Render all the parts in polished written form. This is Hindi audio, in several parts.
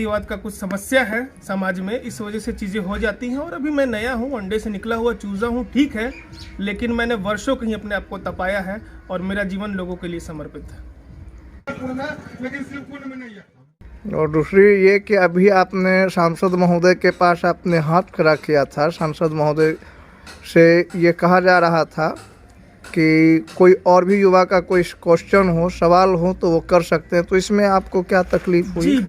जातिवाद का कुछ समस्या है समाज में, इस वजह से चीज़ें हो जाती हैं। और अभी मैं नया हूँ, अंडे से निकला हुआ चूज़ा हूँ, ठीक है, लेकिन मैंने वर्षों कहीं अपने आप को तपाया है और मेरा जीवन लोगों के लिए समर्पित है। और दूसरी ये कि अभी आपने सांसद महोदय के पास आपने हाथ खड़ा किया था। सांसद महोदय से ये कहा जा रहा था कि कोई और भी युवा का कोई क्वेश्चन हो, सवाल हो तो वो कर सकते हैं, तो इसमें आपको क्या तकलीफ हुई? जी,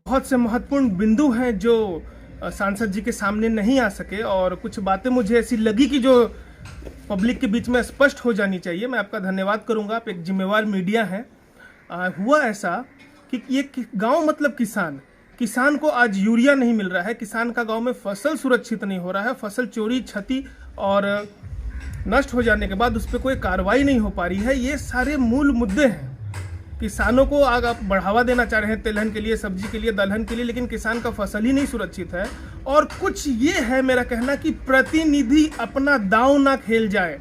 बहुत से महत्वपूर्ण बिंदु हैं जो सांसद जी के सामने नहीं आ सके और कुछ बातें मुझे ऐसी लगी कि जो पब्लिक के बीच में स्पष्ट हो जानी चाहिए। मैं आपका धन्यवाद करूंगा, आप एक जिम्मेवार मीडिया हैं। हुआ ऐसा कि ये गांव मतलब किसान को आज यूरिया नहीं मिल रहा है, किसान का गांव में फसल सुरक्षित नहीं हो रहा है, फसल चोरी, क्षति और नष्ट हो जाने के बाद उस पर कोई कार्रवाई नहीं हो पा रही है। ये सारे मूल मुद्दे हैं। किसानों को आग आप बढ़ावा देना चाह रहे हैं तिलहन के लिए, सब्जी के लिए, दलहन के लिए, लेकिन किसान का फसल ही नहीं सुरक्षित है। और कुछ ये है मेरा कहना कि प्रतिनिधि अपना दांव ना खेल जाए,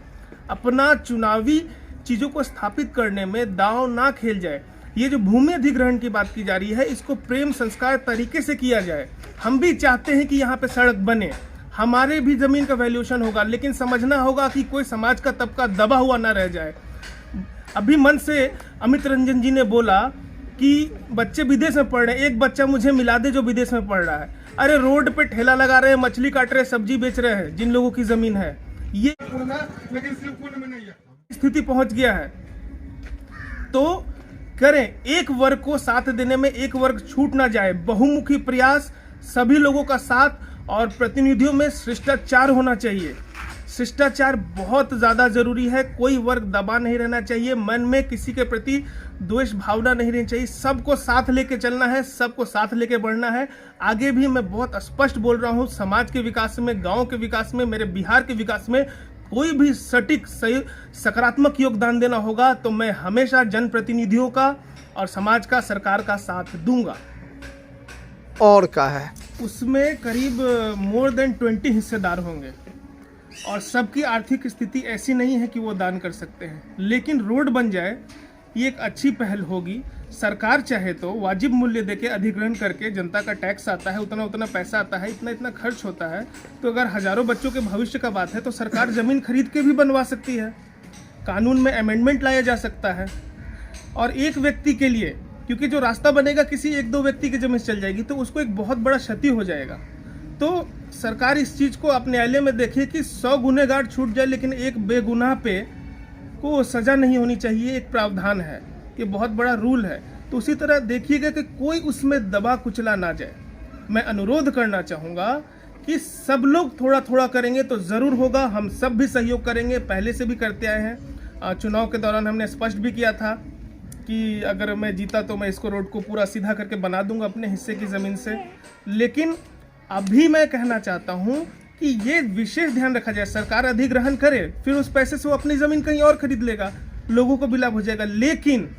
अपना चुनावी चीज़ों को स्थापित करने में दांव ना खेल जाए। ये जो भूमि अधिग्रहण की बात की जा रही है, इसको प्रेम संस्कार तरीके से किया जाए। हम भी चाहते हैं कि यहाँ पे सड़क बने, हमारे भी ज़मीन का वैल्यूएशन होगा, लेकिन समझना होगा कि कोई समाज का तबका दबा हुआ ना रह जाए। अभी मन से अमित रंजन जी ने बोला कि बच्चे विदेश में पढ़ रहे हैं, एक बच्चा मुझे मिला दे जो विदेश में पढ़ रहा है। अरे रोड पे ठेला लगा रहे हैं, मछली काट रहे हैं, सब्जी बेच रहे हैं, जिन लोगों की जमीन है, ये स्थिति पहुंच गया है। तो करें, एक वर्ग को साथ देने में एक वर्ग छूट ना जाए। बहुमुखी प्रयास, सभी लोगों का साथ और प्रतिनिधियों में शिष्टाचार होना चाहिए। शिष्टाचार बहुत ज़्यादा जरूरी है। कोई वर्ग दबा नहीं रहना चाहिए, मन में किसी के प्रति द्वेष भावना नहीं रहनी चाहिए। सबको साथ लेके चलना है, सबको साथ लेके बढ़ना है। आगे भी मैं बहुत स्पष्ट बोल रहा हूँ, समाज के विकास में, गांव के विकास में, मेरे बिहार के विकास में कोई भी सटीक सही सकारात्मक योगदान देना होगा तो मैं हमेशा जनप्रतिनिधियों का और समाज का, सरकार का साथ दूंगा। और क्या है उसमें करीब मोर देन 20 हिस्सेदार होंगे और सबकी आर्थिक स्थिति ऐसी नहीं है कि वो दान कर सकते हैं, लेकिन रोड बन जाए ये एक अच्छी पहल होगी। सरकार चाहे तो वाजिब मूल्य देके अधिग्रहण करके, जनता का टैक्स आता है, उतना उतना पैसा आता है, इतना इतना खर्च होता है, तो अगर हजारों बच्चों के भविष्य का बात है तो सरकार ज़मीन खरीद के भी बनवा सकती है। कानून में अमेंडमेंट लाया जा सकता है और एक व्यक्ति के लिए, क्योंकि जो रास्ता बनेगा किसी एक दो व्यक्ति की जमीन चल जाएगी तो उसको एक बहुत बड़ा क्षति हो जाएगा। तो सरकार इस चीज़ को अपने न्यायालय में देखे कि 100 गुनहगार छूट जाए लेकिन एक बेगुनाह पे को सज़ा नहीं होनी चाहिए, एक प्रावधान है, ये बहुत बड़ा रूल है। तो उसी तरह देखिएगा कि कोई उसमें दबा कुचला ना जाए। मैं अनुरोध करना चाहूँगा कि सब लोग थोड़ा थोड़ा करेंगे तो ज़रूर होगा, हम सब भी सहयोग करेंगे, पहले से भी करते आए हैं। चुनाव के दौरान हमने स्पष्ट भी किया था कि अगर मैं जीता तो मैं इसको रोड को पूरा सीधा करके बना दूंगा अपने हिस्से की ज़मीन से। लेकिन अभी मैं कहना चाहता हूँ कि ये विशेष ध्यान रखा जाए, सरकार अधिग्रहण करे, फिर उस पैसे से वो अपनी ज़मीन कहीं और खरीद लेगा, लोगों को भी लाभ हो जाएगा। लेकिन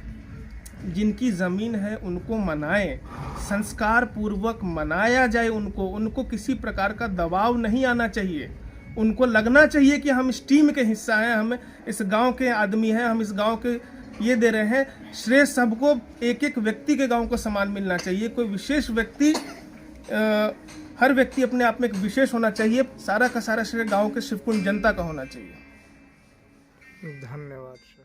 जिनकी ज़मीन है उनको मनाएं, संस्कार पूर्वक मनाया जाए उनको किसी प्रकार का दबाव नहीं आना चाहिए। उनको लगना चाहिए कि हम इस टीम के हिस्सा हैं, हम इस गांव के आदमी हैं, हम इस गांव के ये दे रहे हैं। श्रेय सबको, एक एक व्यक्ति के गांव को समान मिलना चाहिए। कोई विशेष व्यक्ति, हर व्यक्ति अपने आप में एक विशेष होना चाहिए। सारा का सारा श्रेय गांव के शिवकुंड जनता का होना चाहिए। धन्यवाद सर।